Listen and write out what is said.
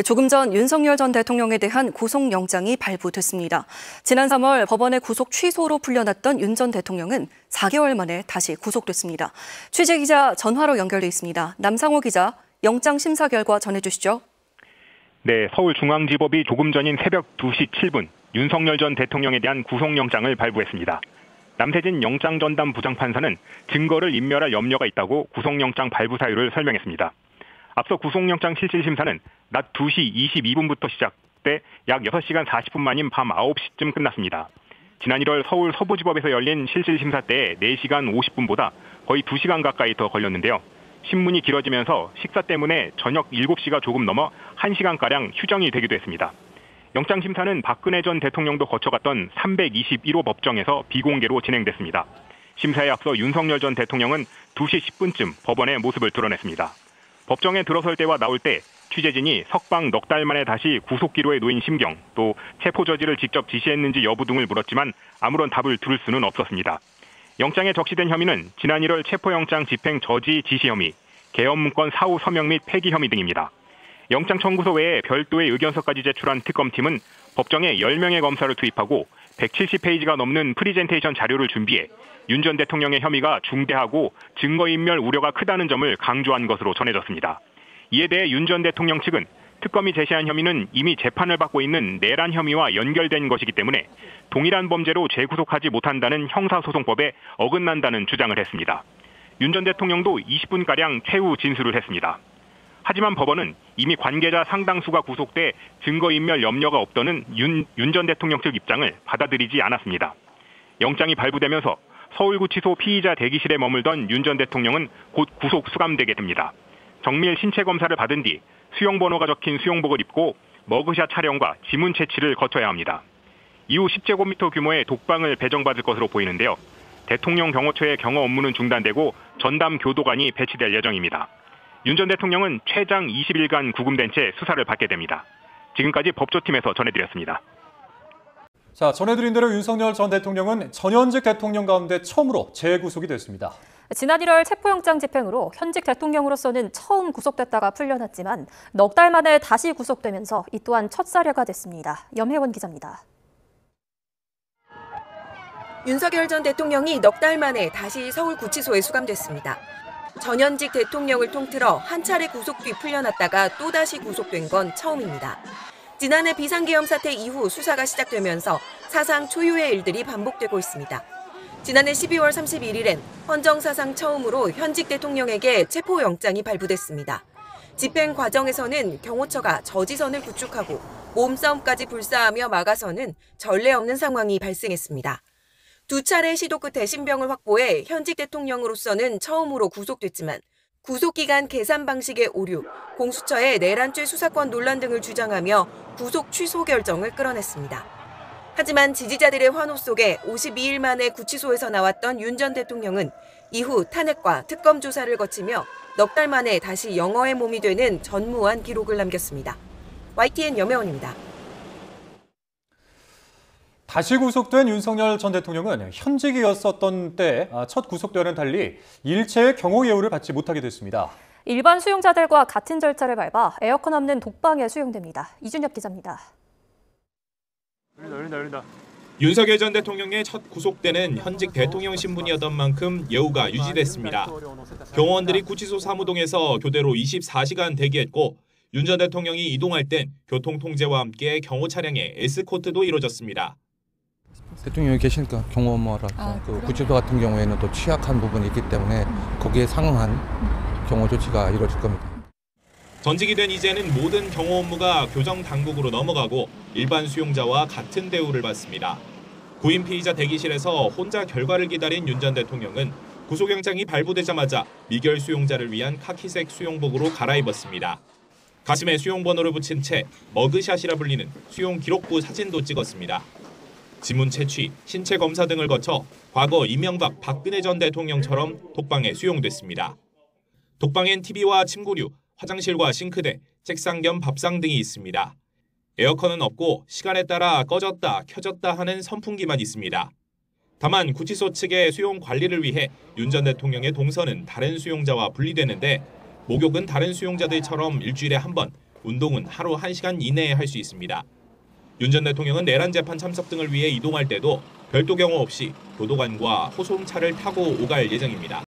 조금 전 윤석열 전 대통령에 대한 구속영장이 발부됐습니다. 지난 3월 법원의 구속 취소로 풀려났던 윤 전 대통령은 4개월 만에 다시 구속됐습니다. 취재기자 전화로 연결돼 있습니다. 남상호 기자, 영장 심사 결과 전해주시죠. 네, 서울중앙지법이 조금 전인 새벽 2시 7분 윤석열 전 대통령에 대한 구속영장을 발부했습니다. 남세진 영장전담 부장판사는 증거를 인멸할 염려가 있다고 구속영장 발부 사유를 설명했습니다. 앞서 구속영장 실질심사는 낮 2시 22분부터 시작돼 약 6시간 40분 만인 밤 9시쯤 끝났습니다. 지난 1월 서울 서부지법에서 열린 실질심사 때 4시간 50분보다 거의 2시간 가까이 더 걸렸는데요. 신문이 길어지면서 식사 때문에 저녁 7시가 조금 넘어 1시간가량 휴정이 되기도 했습니다. 영장심사는 박근혜 전 대통령도 거쳐갔던 321호 법정에서 비공개로 진행됐습니다. 심사에 앞서 윤석열 전 대통령은 2시 10분쯤 법원의 모습을 드러냈습니다. 법정에 들어설 때와 나올 때 취재진이 석방 넉 달 만에 다시 구속기로에 놓인 심경, 또 체포 저지를 직접 지시했는지 여부 등을 물었지만 아무런 답을 들을 수는 없었습니다. 영장에 적시된 혐의는 지난 1월 체포영장 집행 저지 지시 혐의, 계엄문건 사후 서명 및 폐기 혐의 등입니다. 영장 청구서 외에 별도의 의견서까지 제출한 특검팀은 법정에 10명의 검사를 투입하고 170페이지가 넘는 프리젠테이션 자료를 준비해 윤 전 대통령의 혐의가 중대하고 증거인멸 우려가 크다는 점을 강조한 것으로 전해졌습니다. 이에 대해 윤 전 대통령 측은 특검이 제시한 혐의는 이미 재판을 받고 있는 내란 혐의와 연결된 것이기 때문에 동일한 범죄로 재구속하지 못한다는 형사소송법에 어긋난다는 주장을 했습니다. 윤 전 대통령도 20분가량 최후 진술을 했습니다. 하지만 법원은 이미 관계자 상당수가 구속돼 증거인멸 염려가 없다는 윤 전 대통령 측 입장을 받아들이지 않았습니다. 영장이 발부되면서 서울구치소 피의자 대기실에 머물던 윤 전 대통령은 곧 구속 수감되게 됩니다. 정밀 신체 검사를 받은 뒤 수용번호가 적힌 수용복을 입고 머그샷 촬영과 지문 채취를 거쳐야 합니다. 이후 10제곱미터 규모의 독방을 배정받을 것으로 보이는데요. 대통령 경호처의 경호 업무는 중단되고 전담 교도관이 배치될 예정입니다. 윤 전 대통령은 최장 20일간 구금된 채 수사를 받게 됩니다. 지금까지 법조팀에서 전해드렸습니다. 자, 전해드린 대로 윤석열 전 대통령은 전현직 대통령 가운데 처음으로 재구속이 됐습니다. 지난 1월 체포영장 집행으로 현직 대통령으로서는 처음 구속됐다가 풀려났지만 넉 달 만에 다시 구속되면서 이 또한 첫 사례가 됐습니다. 염혜원 기자입니다. 윤석열 전 대통령이 넉 달 만에 다시 서울구치소에 수감됐습니다. 전현직 대통령을 통틀어 한 차례 구속 뒤 풀려났다가 또다시 구속된 건 처음입니다. 지난해 비상계엄 사태 이후 수사가 시작되면서 사상 초유의 일들이 반복되고 있습니다. 지난해 12월 31일엔 헌정사상 처음으로 현직 대통령에게 체포영장이 발부됐습니다. 집행 과정에서는 경호처가 저지선을 구축하고 몸싸움까지 불사하며 막아서는 전례 없는 상황이 발생했습니다. 두 차례 시도 끝에 신병을 확보해 현직 대통령으로서는 처음으로 구속됐지만 구속기간 계산 방식의 오류, 공수처의 내란죄 수사권 논란 등을 주장하며 구속 취소 결정을 끌어냈습니다. 하지만 지지자들의 환호 속에 52일 만에 구치소에서 나왔던 윤 전 대통령은 이후 탄핵과 특검 조사를 거치며 넉 달 만에 다시 영어의 몸이 되는 전무한 기록을 남겼습니다. YTN 염혜원입니다. 다시 구속된 윤석열 전 대통령은 현직이었었던 때 첫 구속대와는 달리 일체의 경호 예우를 받지 못하게 됐습니다. 일반 수용자들과 같은 절차를 밟아 에어컨 없는 독방에 수용됩니다. 이준엽 기자입니다. 열린다. 윤석열 전 대통령의 첫 구속대는 현직 대통령 신분이었던 만큼 예우가 유지됐습니다. 경호원들이 구치소 사무동에서 교대로 24시간 대기했고 윤 전 대통령이 이동할 땐 교통통제와 함께 경호 차량의 에스코트도 이뤄졌습니다. 대통령이 계시니까 경호 업무라서 그 구치소 같은 경우에는 또 취약한 부분이 있기 때문에 거기에 상응한 경호 조치가 이루어질 겁니다. 전직이 된 이제는 모든 경호 업무가 교정 당국으로 넘어가고 일반 수용자와 같은 대우를 받습니다. 구인 피의자 대기실에서 혼자 결과를 기다린 윤 전 대통령은 구속영장이 발부되자마자 미결 수용자를 위한 카키색 수용복으로 갈아입었습니다. 가슴에 수용번호를 붙인 채 머그샷이라 불리는 수용 기록부 사진도 찍었습니다. 지문 채취, 신체 검사 등을 거쳐 과거 이명박, 박근혜 전 대통령처럼 독방에 수용됐습니다. 독방엔 TV와 침구류, 화장실과 싱크대, 책상 겸 밥상 등이 있습니다. 에어컨은 없고 시간에 따라 꺼졌다, 켜졌다 하는 선풍기만 있습니다. 다만 구치소 측의 수용 관리를 위해 윤 전 대통령의 동선은 다른 수용자와 분리되는데 목욕은 다른 수용자들처럼 일주일에 한 번, 운동은 하루 1시간 이내에 할 수 있습니다. 윤 전 대통령은 내란 재판 참석 등을 위해 이동할 때도 별도 경호 없이 교도관과 호송차를 타고 오갈 예정입니다.